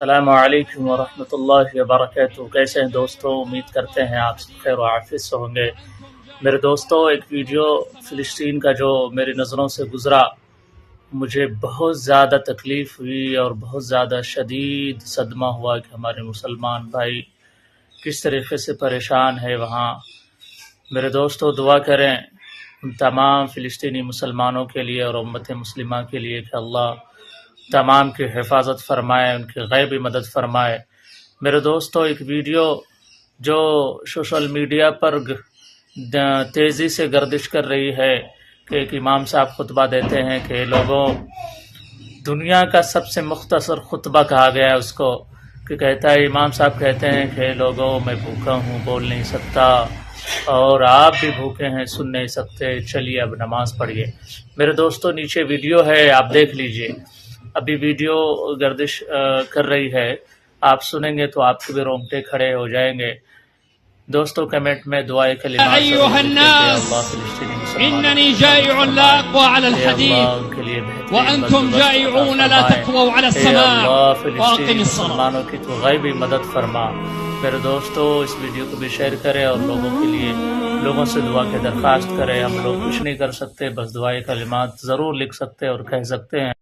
السلام علیکم ورحمۃ اللہ وبرکاتہ۔ کیسے ہیں دوستو؟ امید کرتے ہیں آپ سب خیر و عافیت سے ہوں گے۔ میرے دوستو، ایک ویڈیو فلسطین کا جو میری نظروں سے گزرا، مجھے بہت زیادہ تکلیف ہوئی اور بہت زیادہ شدید صدمہ ہوا کہ ہمارے مسلمان بھائی کس طریقے سے پریشان ہے وہاں۔ میرے دوستو، دعا کریں ان تمام فلسطینی مسلمانوں کے لیے اور امت مسلمہ کے لیے کہ اللہ تمام کی حفاظت فرمائے، ان کی غیبی مدد فرمائے۔ میرے دوستو، ایک ویڈیو جو سوشل میڈیا پر تیزی سے گردش کر رہی ہے کہ ایک امام صاحب خطبہ دیتے ہیں کہ لوگوں، دنیا کا سب سے مختصر خطبہ کہا گیا ہے اس کو، کہ کہتا ہے، امام صاحب کہتے ہیں کہ لوگوں میں بھوکا ہوں، بول نہیں سکتا، اور آپ بھی بھوکے ہیں، سن نہیں سکتے، چلیے اب نماز پڑھیے۔ میرے دوستو، نیچے ویڈیو ہے، آپ دیکھ لیجئے۔ ابھی ویڈیو گردش کر رہی ہے، آپ سنیں گے تو آپ کے بھی رونگٹے کھڑے ہو جائیں گے۔ دوستو، کمنٹ میں دعائے کلمات أيها الناس إنني جائع لا أقوى على الحديد وأنتم جائعون لا تقووا على السماء وأقم الصلاة۔ مسلمانوں کی تو غیبی مدد فرما۔ میرے دوستو، اس ویڈیو کو بھی شیئر کریں اور لوگوں سے دعا کی درخواست کریں۔ ہم لوگ کچھ نہیں کر سکتے، بس دعائے کلمات ضرور لکھ سکتے اور کہہ سکتے ہیں۔